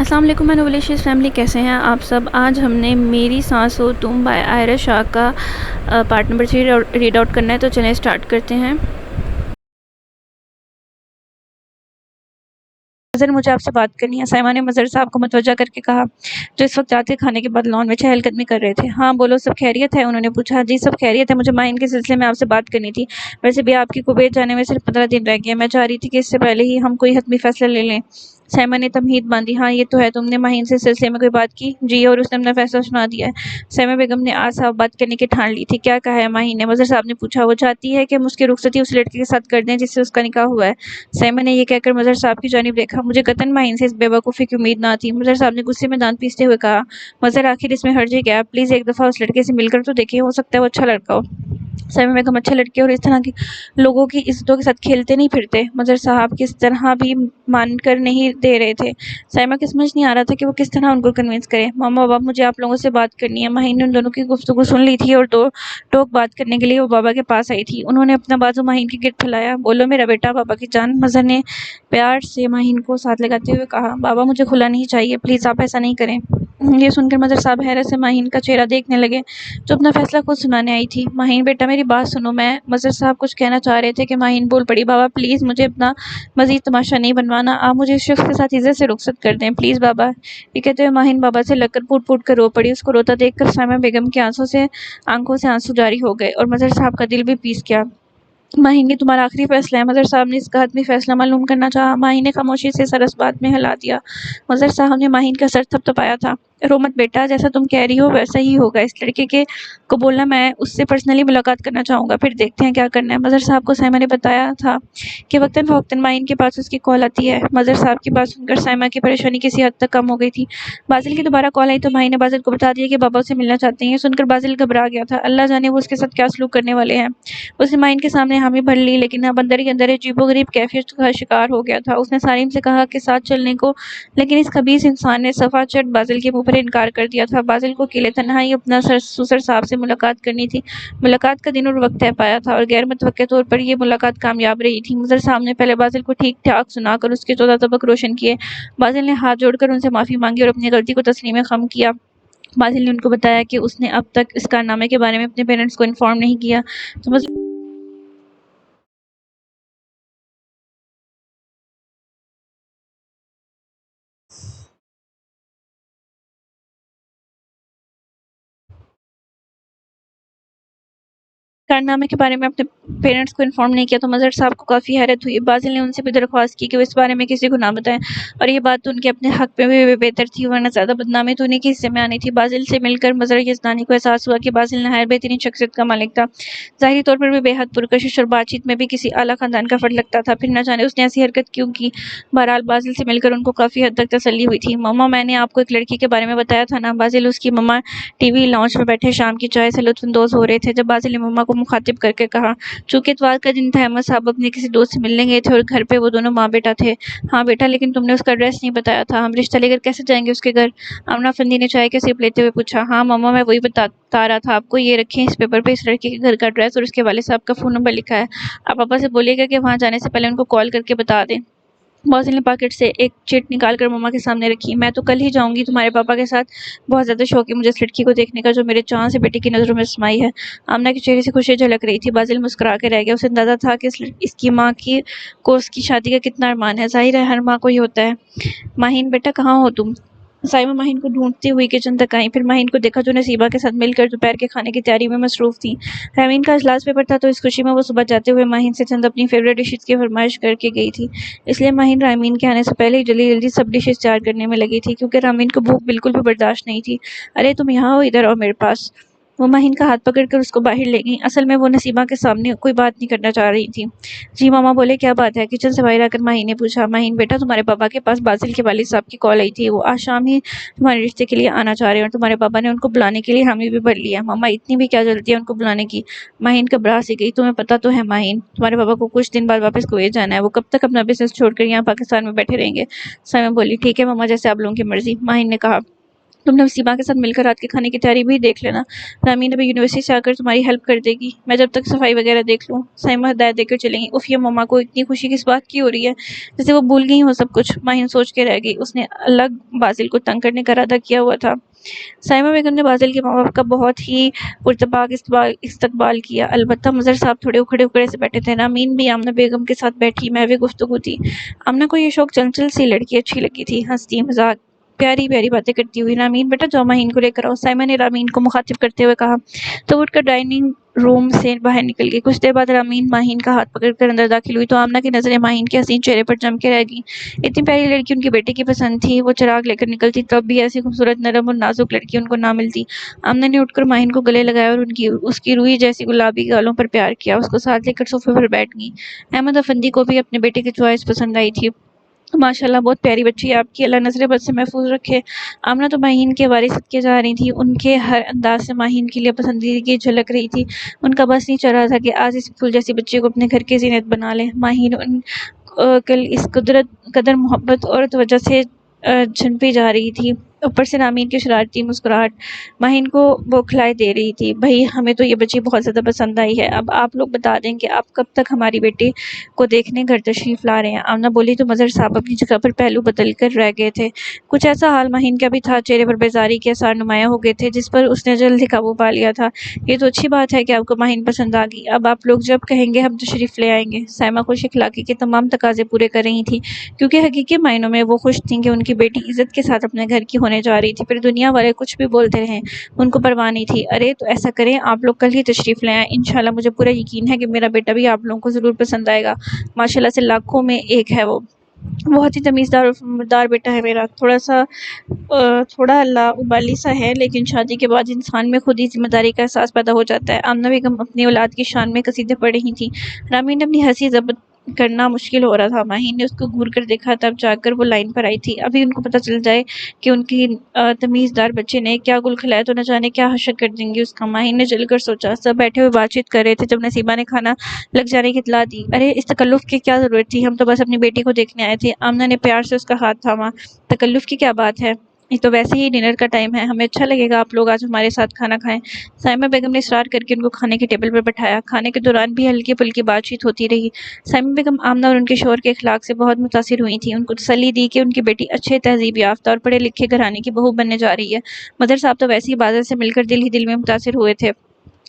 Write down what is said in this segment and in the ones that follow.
السلام علیکم انولیشیس فیملی، کیسے ہیں آپ سب؟ آج ہم نے میری سانس ہو تم بائی آئرہ شاہ کا پارٹ نمبر 3 ریڈ آؤٹ کرنا ہے، تو چلیں اسٹارٹ کرتے ہیں۔ مظہر، مجھے آپ سے بات کرنی ہے۔ سائمہ نے مظہر صاحب کو متوجہ کر کے کہا، جو اس وقت رات کے کھانے کے بعد لان میں چہل قدمی کر رہے تھے۔ ہاں بولو، سب خیریت ہے؟ انہوں نے پوچھا۔ جی سب خیریت ہے، مجھے ماہین کے سلسلے میں آپ سے بات کرنی تھی۔ ویسے بھی آپ کی کویت جانے میں صرف 15 دن رہ گئے ہیں، میں چاہ رہی تھی کہ اس سے پہلے ہی ہم کوئی حتمی فیصلہ لے لیں۔ سائمہ نے تمہید باندھی۔ ہاں یہ تو ہے، تم نے ماہین سے اس سلسلے میں کوئی بات کی؟ جی، اور اس نے اپنا فیصلہ سنا دیا ہے۔ سائمہ بیگم نے آج صاحب بات کرنے کی ٹھان لی تھی۔ کیا کہا ہے ماہین نے؟ مظہر صاحب نے پوچھا۔ وہ چاہتی ہے کہ ہم اس کی رخصتی اس لڑکے کے ساتھ کر دیں جس سے اس کا نکاح ہوا ہے۔ سائمہ نے یہ کہہ کر مظہر صاحب کی جانب دیکھا۔ مجھے قطعاً ماہین سے اس بے وقوفی کی امید نہ تھی۔ مظہر صاحب نے غصے میں دانت پیستے ہوئے کہا۔ مظہر، آخر اس میں حرج کیا ہے؟ پلیز ایک دفعہ اس لڑکے سے مل کر تو دیکھیں، ہو سکتا ہے وہ اچھا لڑکا ہو۔ سائمہ بیگم اچھے لڑکے اور اس طرح کے لوگوں کی عزتوں کے ساتھ کھیلتے نہیں پھرتے۔ مظہر صاحب کس طرح بھی مان کر نہیں دے رہے تھے۔ سائمہ کو سمجھ نہیں آ رہا تھا کہ وہ کس طرح ان کو کنونس کرے۔ ماما بابا، مجھے آپ لوگوں سے بات کرنی ہے۔ ماہین نے ان دونوں کی گفتگو سن لی تھی اور دو ٹوک بات کرنے کے لیے وہ بابا کے پاس آئی تھی۔ انہوں نے اپنا بازو ماہین کے گرد پھیلایا۔ بولو میرا بیٹا، بابا کی جان۔ مظہر نے پیار سے ماہین کو ساتھ لگاتے ہوئے کہا۔ بابا مجھے کھلا نہیں چاہیے، پلیز آپ ایسا نہیں کریں۔ یہ سن کر مظہر صاحب حیرت سے ماہین کا چہرہ دیکھنے لگے، جو اپنا فیصلہ خود سنانے آئی تھی۔ ماہین بیٹا میری بات سنو۔ میں مظہر صاحب کچھ کہنا چاہ رہے تھے کہ ماہین بول پڑی۔ بابا پلیز مجھے اپنا مزید تماشا نہیں بنوانا، آپ مجھے اس شخص کے ساتھ عزت سے رخصت کر دیں پلیز بابا۔ یہ کہتے ہوئے ماہین بابا سے لگ کر پھوٹ پھوٹ کر رو پڑی۔ اس کو روتا دیکھ کر سائمہ بیگم کی آنکھوں سے آنسو جاری ہو گئے اور مظہر صاحب کا دل بھی پیس گیا۔ ماہین یہ تمہارا آخری فیصلہ ہے؟ مظہر صاحب نے اس کا حتمی فیصلہ معلوم کرنا چاہا۔ ماہین نے خاموشی سے سر اس بات میں ہلا دیا۔ مظہر صاحب نے ماہین کا سر تھپ تھپایا تھا۔ رو مت بیٹا، جیسا تم کہہ رہی ہو ویسا ہی ہوگا۔ اس لڑکے کو بولنا، میں اس سے پرسنلی ملاقات کرنا چاہوں گا، پھر دیکھتے ہیں کیا کرنا ہے۔ مظہر صاحب کو سائمہ نے بتایا تھا کہ وقتاً فوقتاً ماہین کے پاس اس کی کال آتی ہے۔ مظہر صاحب کی بات سن کر سائمہ کی پریشانی کسی حد تک کم ہو گئی تھی۔ بازل کی دوبارہ کال آئی تو ماہین نے بازل کو بتا دیا کہ بابا اسے ملنا چاہتے ہیں۔ یہ سن کر بازل گھبرا گیا تھا۔ اللہ جانے وہ اس کے ساتھ کیا سلوک کرنے والے ہیں۔ اس نے ماہین کے سامنے حامی بھر لی، لیکن اب اندر ہی اندر عجیب و غریب کیفیت کا شکار ہو گیا تھا۔ اس نے سارم سے کہا کہ ساتھ چلنے کو، لیکن اس خبیث انسان نے صفا چٹ بازل کے منہ پر انکار کر دیا تھا۔ بازل کو اکیلے تنہائی اپنا سسر صاحب سے ملاقات کرنی تھی۔ ملاقات کا دن اور وقت طے پایا تھا اور غیر متوقع طور پر یہ ملاقات کامیاب رہی تھی۔ مظہر صاحب نے پہلے بازل کو ٹھیک ٹھاک سنا کر اس کے چودہ طبق روشن کیے۔ بازل نے ہاتھ جوڑ کر ان سے معافی مانگی اور اپنی غلطی کو تسلیم خم کیا۔ بازل نے ان کو بتایا کہ اس نے اب تک اس کارنامے کے بارے میں اپنے پیرنٹس کو انفارم نہیں کیا، تو کارنامے کے بارے میں اپنے پیرنٹس کو انفارم نہیں کیا تو مظہر صاحب کو کافی حیرت ہوئی۔ بازل نے ان سے بھی درخواست کی کہ وہ اس بارے میں کسی کو نہ بتائیں، اور یہ بات تو ان کے اپنے حق میں بھی بہتر تھی، ورنہ زیادہ بدنامی تو انہیں کے حصے میں آنی تھی۔ بازل سے مل کر مظہر یزدانی کو احساس ہوا کہ بازل نہایت بہترین شخصیت کا مالک تھا، ظاہری طور پر بھی بے حد پرکشش اور بات چیت میں بھی کسی اعلیٰ خاندان کا فرد لگتا تھا۔ پھر نہ جانے اس نے ایسی حرکت کیوں کی۔ بہرحال بازل سے مل کر ان کو کافی حد تک تسلی ہوئی تھی۔ ماما، میں نے آپ کو ایک لڑکی کے بارے میں بتایا تھا نا؟ بازل اس کی ماما ٹی وی لاؤنج میں بیٹھے شام کی چائے سے لطف اندوز ہو رہے تھے جب بازل نے ماما کو مخاطب کر کے کہا۔ چونکہ اتوار کا دن تھا، احمد صاحب اپنے کسی دوست سے ملنے گئے تھے اور گھر پہ وہ دونوں ماں بیٹا تھے۔ ہاں بیٹا، لیکن تم نے اس کا ایڈریس نہیں بتایا تھا، ہم رشتہ لے کر کیسے جائیں گے اس کے گھر؟ آمنہ افندی نے چائے کا سیپ لیتے ہوئے پوچھا۔ ہاں ماما، میں وہی بتا رہا تھا آپ کو، یہ رکھیں اس پیپر پہ اس لڑکے کے گھر کا ایڈریس اور اس کے والد صاحب کا فون نمبر لکھا ہے۔ آپ پاپا سے بولیے گا کہ وہاں جانے سے پہلے ان کو کال کر کے بتا دیں۔ بازل نے پاکٹ سے ایک چٹ نکال کر ماما کے سامنے رکھی۔ میں تو کل ہی جاؤں گی تمہارے پاپا کے ساتھ، بہت زیادہ شوق ہے مجھے اس لڑکی کو دیکھنے کا جو میرے چاند سے بیٹی کی نظروں میں سمائی ہے۔ آمنہ کے چہرے سے خوشی جھلک رہی تھی۔ بازل مسکرا کے رہ گیا، اسے اندازہ تھا کہ اس کی ماں کو اس کی شادی کا کتنا ارمان ہے، ظاہر ہے ہر ماں کو ہی ہوتا ہے۔ ماہین بیٹا کہاں ہو تم؟ سائمہ ماہین کو ڈھونڈتی ہوئی کچن تک آئی، پھر ماہین کو دیکھا جو نصیبہ کے ساتھ مل کر دوپہر کے کھانے کی تیاری میں مصروف تھی۔ رامین کا اجلاس پیپر تھا تو اس خوشی میں وہ صبح جاتے ہوئے ماہین سے چند اپنی فیوریٹ ڈشز کی فرمائش کر کے گئی تھی، اس لیے ماہین رامین کے آنے سے پہلے ہی جلدی جلدی سب ڈشز تیار کرنے میں لگی تھی، کیونکہ رامین کو بھوک بالکل بھی برداشت نہیں تھی۔ ارے تم یہاں ہو، ادھر آؤ میرے پاس۔ وہ ماہین کا ہاتھ پکڑ کر اس کو باہر لے گئیں۔ اصل میں وہ نصیبہ کے سامنے کوئی بات نہیں کرنا چاہ رہی تھی۔ جی ماما بولے، کیا بات ہے؟ کچن سے باہر آ کر ماہین نے پوچھا۔ ماہین بیٹا، تمہارے پاپا کے پاس بازل کے والد صاحب کی کال آئی تھی، وہ آج شام ہی تمہارے رشتے کے لیے آنا چاہ رہے ہیں اور تمہارے پاپا نے ان کو بلانے کے لیے حامی بھی بھر لیا ہے۔ ماما اتنی بھی کیا جلدی ہے ان کو بلانے کی؟ ماہین گھبرا سی گئی۔ تمہیں پتہ تو ہے ماہین، تمہارے پاپا کو کچھ دن بعد واپس کویت جانا ہے، وہ کب تک اپنا بزنس چھوڑ کر یہاں پاکستان میں بیٹھے رہیں گے؟ سائمہ بولی، ٹھیک ہے ماما، جیسے آپ لوگوں کی مرضی۔ ماہین نے کہا۔ تم نے وسیمہ کے ساتھ مل کر رات کے کھانے کی تیاری بھی دیکھ لینا، رامین ابھی یونیورسٹی سے آ کر تمہاری ہیلپ کر دے گی، میں جب تک صفائی وغیرہ دیکھ لوں۔ سائمہ ہدایت دے کر چلیں گی۔ اف، یہ مما کو اتنی خوشی کس بات کی ہو رہی ہے، جیسے وہ بھول گئی ہو سب کچھ۔ ماہین سوچ کے رہ گئی، اس نے الگ بازل کو تنگ کرنے کا ارادہ کیا ہوا تھا۔ سائمہ بیگم نے بازل کے ماں باپ کا بہت ہی پرتپاک استقبال کیا، البتہ مظہر صاحب تھوڑے اکھڑے اکھڑے سے بیٹھے تھے۔ رامین بھی آمنہ بیگم کے ساتھ بیٹھی محو گفتگو تھی۔ آمنہ کو یہ شوق چنچل سی لڑکی اچھی لگی تھی، ہنستی مذاق پیاری پیاری باتیں کرتی ہوئی۔ رامین بیٹا جاؤ ماہین کو لے کر آؤ، سائمہ نے رامین کو مخاطب کرتے ہوئے کہا تو اٹھ کر ڈائننگ روم سے باہر نکل گئی۔ کچھ دیر بعد رامین ماہین کا ہاتھ پکڑ کر اندر داخل ہوئی تو آمنہ کی نظریں ماہین کے حسین چہرے پر جم کے رہ گئیں۔ اتنی پیاری لڑکی ان کے بیٹے کی پسند تھی، وہ چراغ لے کر نکلتی تب بھی ایسی خوبصورت نرم اور نازک لڑکی ان کو نہ ملتی۔ آمنہ نے اٹھ کر ماہین کو گلے لگایا اور اس کی روئی جیسی گلابی گالوں پر پیار کیا، اس کو ساتھ لے کر صوفے پر بیٹھ گئیں۔ احمد افندی کو بھی اپنے بیٹے کی چوائس پسند آئی تھی۔ ماشاءاللہ بہت پیاری بچی ہے آپ کی، اللہ نظر بد سے محفوظ رکھے۔ آمنہ تو ماہین کے وارث صدقے جا رہی تھی، ان کے ہر انداز سے ماہین کے لیے پسندیدگی جھلک رہی تھی۔ ان کا بس نہیں چل رہا تھا کہ آج اس پھول جیسی بچی کو اپنے گھر کی زینت بنا لیں۔ ماہین ان کل اس قدر محبت اور توجہ سے جھنپی جا رہی تھی، اوپر سے رامین کی شرارتی مسکراہٹ ماہین کو بوکھلائے دے رہی تھی۔ بھئی ہمیں تو یہ بچی بہت زیادہ پسند آئی ہے، اب آپ لوگ بتا دیں کہ آپ کب تک ہماری بیٹی کو دیکھنے گھر تشریف لا رہے ہیں۔ آمنہ بولی تو مظہر صاحب اپنی جگہ پر پہلو بدل کر رہ گئے تھے۔ کچھ ایسا حال ماہین کا بھی تھا، چہرے پر بیزاری کے آثار نمایاں ہو گئے تھے، جس پر اس نے جلد ہی قابو پا لیا تھا۔ یہ تو اچھی بات ہے کہ آپ کو ماہین پسند آ گئی، اب آپ لوگ جب کہیں گے ہم تشریف لے آئیں گے۔ سائمہ خوش اخلاقی کے تمام تقاضے پورے کر رہی تھیں، کیونکہ حقیقی معنوں میں وہ خوش تھیں کہ ان کی بیٹی عزت کے ساتھ اپنے گھر کی ہونے جا رہی تھی، پھر دنیا والے کچھ بھی بولتے رہیں ان کو پرواہ نہیں تھی۔ ارے تو ایسا کریں آپ لوگ کل ہی تشریف لے آئیں، انشاءاللہ مجھے پورا یقین ہے کہ میرا بیٹا بھی آپ لوگوں کو ضرور پسند آئے گا، ماشاءاللہ سے لاکھوں میں ایک ہے وہ، بہت ہی تمیزدار اور سمجھدار بیٹا ہے میرا، تھوڑا اللہ ابالی سا ہے، لیکن شادی کے بعد انسان میں خود ہی ذمہ داری کا احساس پیدا ہو جاتا ہے۔ آمنہ بیگم اپنی اولاد کی شان میں قصیدے پڑھ رہی تھیں، رامین نے اپنی ہنسی ضبط کرنا مشکل ہو رہا تھا۔ ماہین نے اس کو گھور کر دیکھا، تب جا کر وہ لائن پر آئی تھی، ابھی ان کو پتہ چل جائے کہ ان کی تمیزدار بچے نے کیا گل کھلایا تو نہ جانے کیا حشر کر دیں گی اس کا۔ ماہین نے جل کر سوچا۔ سب بیٹھے ہوئے بات چیت کر رہے تھے جب نصیبہ نے کھانا لگ جانے کی اطلاع دی۔ ارے اس تکلف کی کیا ضرورت تھی، ہم تو بس اپنی بیٹی کو دیکھنے آئے تھے۔ آمنہ نے پیار سے اس کا ہاتھ تھاما۔ تکلف کی کیا بات ہے، یہ تو ویسے ہی ڈنر کا ٹائم ہے، ہمیں اچھا لگے گا آپ لوگ آج ہمارے ساتھ کھانا کھائیں۔ سائمہ بیگم نے اصرار کر کے ان کو کھانے کے ٹیبل پر بٹھایا۔ کھانے کے دوران بھی ہلکی پھلکی بات چیت ہوتی رہی۔ سائمہ بیگم آمنہ اور ان کے شوہر کے اخلاق سے بہت متاثر ہوئی تھیں، ان کو تسلی دی کہ ان کی بیٹی اچھے تہذیب یافتہ اور پڑھے لکھے گھرانے کی بہو بننے جا رہی ہے۔ مظہر صاحب تو ویسے ہی بازل سے مل کر دل ہی دل میں متاثر ہوئے تھے،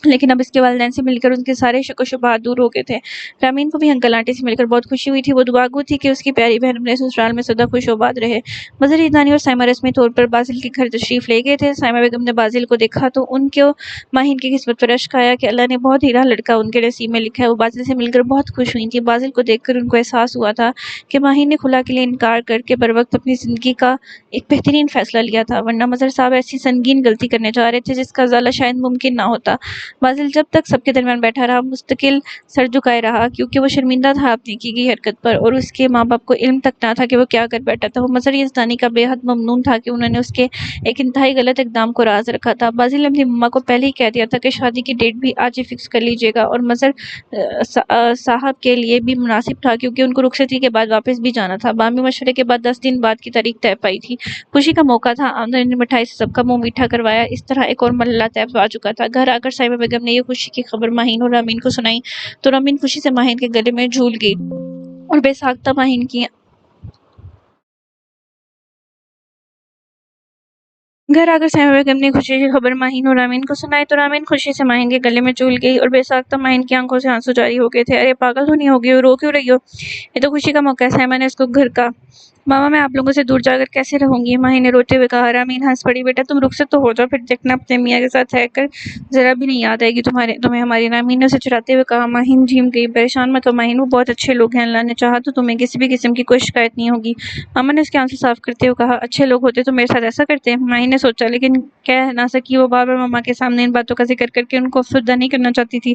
لیکن اب اس کے والدین سے مل کر ان کے سارے شک و شبہات دور ہو گئے تھے۔ رامین کو بھی انکل آنٹی سے مل کر بہت خوشی ہوئی تھی، وہ دعا گو تھی کہ اس کی پیاری بہن اپنے سسرال میں سدا خوش و آباد رہے۔ مظہر عیدانی اور سائمہ رسمی طور پر بازل کے گھر تشریف لے گئے تھے۔ سائمہ بیگم نے بازل کو دیکھا تو ان کو ماہین کی قسمت پر اشک آیا کہ اللہ نے بہت ہیرا لڑکا ان کے نصیب میں لکھا ہے۔ وہ بازل سے مل کر بہت خوش ہوئی تھیں۔ بازل کو دیکھ کر ان کو احساس ہوا تھا کہ ماہین نے خلا کے لیے انکار کر کے بروقت اپنی زندگی کا ایک بہترین فیصلہ لیا تھا، ورنہ مظہر صاحب ایسی سنگین غلطی کرنے جا رہے تھے جس کا ازالہ شاید ممکن نہ ہوتا۔ بازل جب تک سب کے درمیان بیٹھا رہا مستقل سر جھکائے رہا، کیونکہ وہ شرمندہ تھا اپنی کی گئی حرکت پر، اور اس کے ماں باپ کو علم تک نہ تھا کہ وہ کیا کر بیٹھا تھا۔ وہ مظہر یزدانی کا بے حد ممنون تھا کہ انہوں نے اس کے ایک انتہائی غلط اقدام کو راز رکھا تھا۔ بازل نے اپنی مما کو پہلے ہی کہہ دیا تھا کہ شادی کی ڈیٹ بھی آج ہی فکس کر لیجیے گا، اور مظہر صاحب کے لیے بھی مناسب تھا کیونکہ ان کو رخصتی کے بعد واپس بھی جانا تھا۔ بامی مشورے کے بعد 10 دن بعد کی تاریخ طے پائی تھی۔ خوشی کا موقع تھا، آمدنی نے مٹھائی سے سب کا منہ میٹھا کروایا، اس طرح ایک اور مرحلہ طے پا چکا تھا۔ گھر آ کر سائمہ بیگم نے یہ خوشی کی خبر ماہین اور رامین کو سنائی تو رامین خوشی سے ماہین کے گلے میں جھول گئی اور بے ساختہ ماہین کی گھر آ کر سائمہ بیگم نے خوشی کی خبر ماہین اور رامین کو سنائی تو رامین خوشی سے ماہین کے گلے میں جھول گئی اور بے ساختہ ماہین کی آنکھوں سے آنسو جاری ہو گئے تھے۔ ارے پاگل تو نہیں ہو گئی ہو، رو کیوں رہی ہو، یہ تو خوشی کا موقع ہے۔ سائمہ نے اس کو گھر کا ماما میں آپ لوگوں سے دور جا کر کیسے رہوں گی، ماہین نے روتے ہوئے کہا۔ رامین ہنس پڑی۔ بیٹا تم رخصت تو ہو جاؤ، پھر دیکھنا اپنے میاں کے ساتھ رہ کر ذرا بھی نہیں یاد آئے گی تمہیں ہماری، رامین نے اسے چڑھاتے ہوئے کہا۔ ماہین جھیم گئی۔ پریشان مت ہو ماہین، وہ بہت اچھے لوگ ہیں، اللہ نے چاہا تو تمہیں کسی بھی قسم کی کوئی شکایت نہیں ہوگی، ماما نے اس کے آنسو صاف کرتے ہوئے کہا۔ اچھے لوگ ہوتے تو میرے ساتھ ایسا کرتے، ماہین نے سوچا، لیکن کہہ نہ سکی۔ وہ بار بار ماما کے سامنے ان باتوں کا ذکر کر کے ان کو افسردہ نہیں کرنا چاہتی تھی۔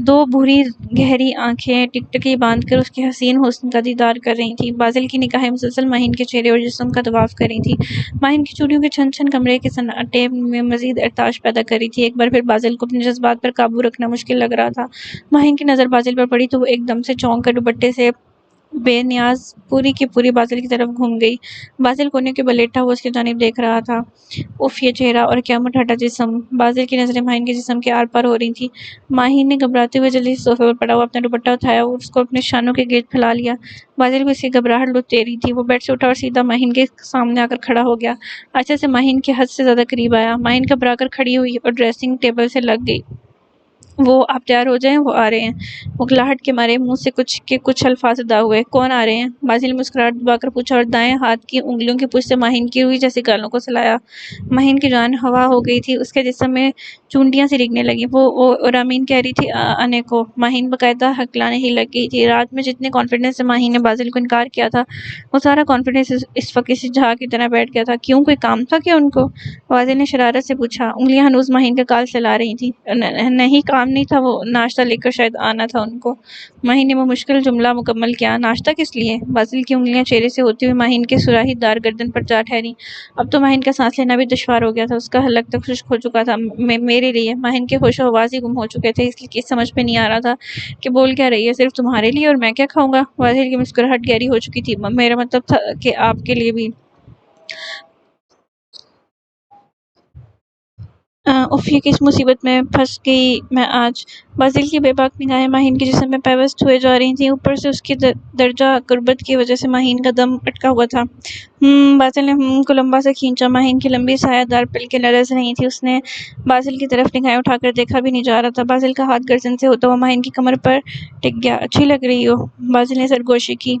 دو بھوری گہری آنکھیں ٹکٹکی باندھ کر اس کے حسین حسن کا دیدار کر رہی تھیں۔ بازل کی نگاہیں مسلسل ماہین کے چہرے اور جسم کا طواف کر رہی تھیں۔ ماہین کی چوڑیوں کے چھن چھن کمرے کے سناٹے میں مزید ارتعاش پیدا کر رہی تھی۔ ایک بار پھر بازل کو اپنے جذبات پر قابو رکھنا مشکل لگ رہا تھا۔ ماہین کی نظر بازل پر پڑی تو وہ ایک دم سے چونک کر دوپٹے سے بے نیاز پوری کی پوری بازل کی طرف گھوم گئی۔ بازل کونے کے بل لیٹا ہوا اس کی جانب دیکھ رہا تھا۔ اف یہ چہرہ اور کیا مٹھاٹا جسم! بازل کی نظریں ماہین کے جسم کے آر پار ہو رہی تھیں۔ ماہین نے گھبراتے ہوئے جلدی سے صوفے پر پڑا ہوا اپنا دوپٹہ اٹھایا اور اس کو اپنے شانوں کے گرد پھیلا لیا۔ بازل کو اس کی گھبراہٹ لٹے رہی تھی۔ وہ بیڈ سے اٹھا اور سیدھا ماہین کے سامنے آ کر کھڑا ہو گیا۔ آہستہ سے ماہین کے حد سے زیادہ قریب آیا۔ ماہین گھبرا کر کھڑی ہوئی اور ڈریسنگ ٹیبل سے لگ گئی۔ وہ آپ تیار ہو جائیں، وہ آ رہے ہیں۔ مکلاہٹ کے مارے منہ سے کچھ الفاظ ادا ہوئے۔ کون آ رہے ہیں؟ بازل نے مسکراہٹ دبا کر پوچھا اور دائیں ہاتھ کی انگلیوں کی پشت سے ماہین کی روئی جیسی گالوں کو سلایا۔ ماہین کی جان ہوا ہو گئی تھی۔ اس کے جسم میں چونٹیاں سی ریگنے لگیں۔ وہ رامین کہہ رہی تھی آنے کو۔ ماہین باقاعدہ ہکلانے ہی لگ گئی تھی۔ رات میں جتنے کانفیڈنس سے ماہین نے بازل کو انکار کیا تھا، وہ سارا کانفیڈنس اس وقت کسی جھاگ کی طرح بیٹھ گیا تھا۔ کیوں، کوئی کام تھا کیا ان کو؟ بازل نے شرارت سے پوچھا۔ انگلیاں ہنوز ماہین کا گال سلا رہی تھیں۔ نہیں، کام نہیں تھا، وہ ناشتہ لے کر شاید آنا تھا ان کو۔ ماہین نے وہ مشکل جملہ مکمل کیا۔ ناشتہ کس لیے؟ بازل کی انگلیاں چہرے سے ہوتی ہوئی ماہین کے سراہی دار گردن پر جا ٹھہری۔ اب تو ماہین کا سانس لینا بھی دشوار ہو گیا تھا۔ اس کا حلق تک خشک ہو چکا تھا۔ میرے لیے؟ ماہین کے ہوش و حواس ہی گم ہو چکے تھے، اس لیے سمجھ میں نہیں آ رہا تھا کہ بول کیا رہی ہے۔ صرف تمہارے لیے؟ اور میں کیا کھاؤں گا؟ بازل کی مسکراہٹ گہری ہو چکی تھی۔ میرا مطلب تھا کہ آپ کے لیے بھی۔ اف یہ کس مصیبت میں پھنس گئی میں آج! بازل کی بے باک نگاہیں ماہین کے جسم میں پیوست ہوئے جا رہی تھیں۔ اوپر سے اس کی درجہ غربت کی وجہ سے ماہین کا دم اٹکا ہوا تھا۔ بازل نے کو لمبا سے کھینچا۔ ماہین کی لمبی سایہ دار پلکیں لرز رہی تھیں۔ اس نے بازل کی طرف نگاہیں اٹھا کر دیکھا بھی نہیں جا رہا تھا۔ بازل کا ہاتھ گردن سے ہوتا ہوا ماہین کی کمر پر ٹک گیا۔ اچھی لگ رہی ہو! بازل نے سرگوشی کی،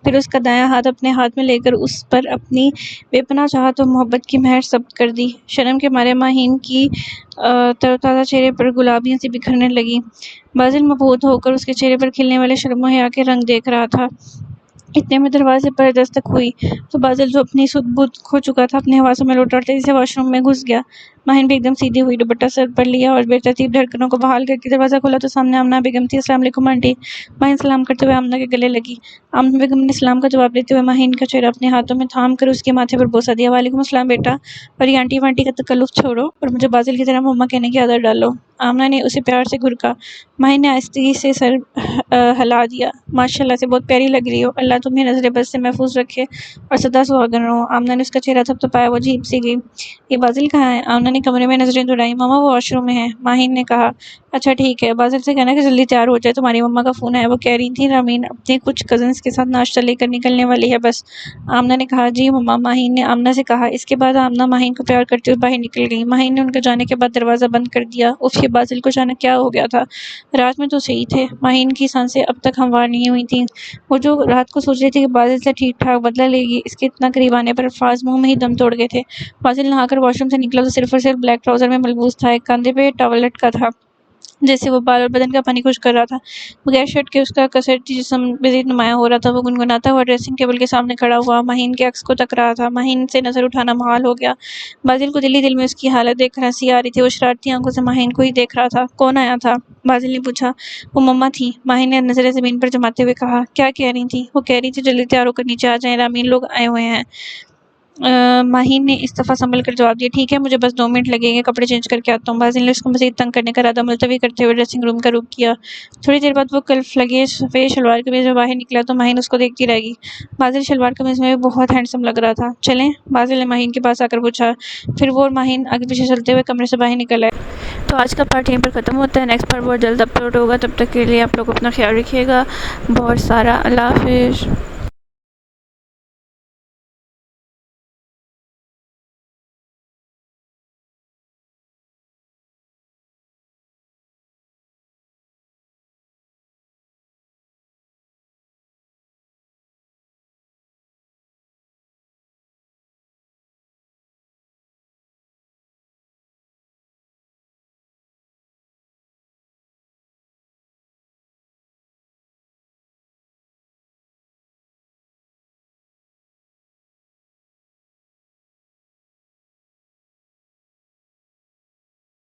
پھر اس کا دایاں ہاتھ اپنے ہاتھ میں لے کر اس پر اپنی بے پناہ چاہت و محبت کی مہر ثبت کر دی۔ شرم کے مارے ماہین کی تر و تازہ چہرے پر گلابیاں سی بکھرنے لگیں۔ بازل مبہوت ہو کر اس کے چہرے پر کھلنے والے شرم و حیا کے رنگ دیکھ رہا تھا۔ اتنے میں دروازے پر دستک ہوئی تو بازل جو اپنی سدھ بدھ کھو چکا تھا اپنے حواسوں میں لوٹا اور تیزی سے واش روم میں گھس گیا۔ ماہین بھی ایک دم سیدھی ہوئی، دوپٹہ سر پر لیا اور بے ترتیب دھڑکنوں کو بحال کر کے دروازہ کھولا تو سامنے آمنہ بیگم تھی۔ السلام علیکم آنٹی! ماہین سلام کرتے ہوئے آمنہ کے گلے لگی۔ آمنہ بیگم نے سلام کا جواب دیتے ہوئے ماہین کا چہرہ اپنے ہاتھوں میں تھام کر اس کے ماتھے پر بوسہ دیا۔ وعلیکم السلام بیٹا! اور یہ آنٹی وانٹی کا تکلف چھوڑو اور مجھے بازل کی طرح مما کہنے کی عادت ڈالو۔ آمنہ نے اسے پیار سے گھرکا۔ ماہین نے آہستگی سے سر ہلا دیا۔ ماشاءاللہ سے بہت پیاری لگ رہی ہو، اللہ تمہیں نظر بد سے محفوظ رکھے اور سدا سہاگن رہو۔ آمنہ نے اس کا چہرہ تھپتھپایا۔ وہ عجیب سی گئی۔ یہ بازل کہاں ہے؟ آمنہ نے کمرے میں نظریں دوڑائیں۔ مما وہ واش روم میں ہے، ماہین نے کہا۔ اچھا ٹھیک ہے، بازل سے کہنا کہ جلدی تیار ہو جائے، تمہاری مما کا فون ہے، وہ کہہ رہی تھی رامین اپنے کچھ کزنز کے ساتھ ناشتہ لے کر نکلنے والی ہے بس۔ آمنہ نے کہا۔ جی مما، ماہین نے آمنہ سے کہا۔ اس کے بعد آمنہ ماہین کو پیار کرتے ہوئے باہر نکل گئی۔ ماہین نے ان کے جانے کے بعد دروازہ بند کر دیا۔ اف یہ بازل کو اچانک کیا ہو گیا تھا؟ رات میں تو صحیح تھے۔ ماہین کی سانسیں اب تک ہموار نہیں ہوئی تھیں۔ وہ جو رات کو سوچ رہی تھی کہ بازل سے ٹھیک ٹھاک بدلہ لے گی، اس کے اتنا قریب آنے پر الفاظ منہ میں ہی دم توڑ گئے تھے۔ بازل نہا کر واش روم سے نکلا تو صرف اور صرف بلیک ٹراؤزر میں ملبوس تھا۔ ایک کاندھے پہ ٹاول لٹکا تھا جس سے وہ بال اور بدن کا پانی خشک کر رہا تھا۔ بغیر شرٹ کے اس کا کسرتی جسم مزید نمایاں ہو رہا تھا۔ وہ گنگناتا ہوا ڈریسنگ ٹیبل کے سامنے کھڑا ہوا ماہین کے عکس کو تک رہا تھا۔ ماہین سے نظر اٹھانا محال ہو گیا۔ بازل کو دل میں اس کی حالت دیکھ کر ہنسی آ رہی تھی۔ وہ شرارتی آنکھوں سے ماہین کو ہی دیکھ رہا تھا۔ کون آیا تھا؟ بازل نے پوچھا۔ وہ مما تھی، ماہین نے نظریں زمین پر جماتے ہوئے کہا۔ کیا کہہ رہی تھی؟ وہ کہہ رہی تھی جلدی تیار ہو کر نیچے آ جائیں، رامین لوگ آئے ہوئے ہیں۔ ماہین نے اس دفعہ سنبھل کر جواب دیا۔ ٹھیک ہے، مجھے بس 2 منٹ لگیں گے، کپڑے چینج کر کے آتا ہوں۔ بازل نے اس کو مزید تنگ کرنے کا ارادہ ملتوی کرتے ہوئے ڈریسنگ روم کا رخ کیا۔ تھوڑی دیر بعد وہ کلف لگے سفید شلوار قمیض میں باہر نکلا تو ماہین اس کو دیکھتی رہ گئی۔ بازل شلوار قمیض میں بہت ہینڈسم لگ رہا تھا۔ چلیں؟ بازل نے ماہین کے پاس آ کر پوچھا۔ پھر وہ اور ماہین آگے پیچھے چلتے ہوئے کمرے سے باہر نکل آئے۔ تو آج کا پارٹ یہیں پر ختم ہوتا ہے۔ نیکسٹ پارٹ بہت جلد اپلوڈ ہوگا، تب تک کے لیے آپ لوگ اپنا خیال رکھیے گا بہت سارا۔ اللہ حافظ۔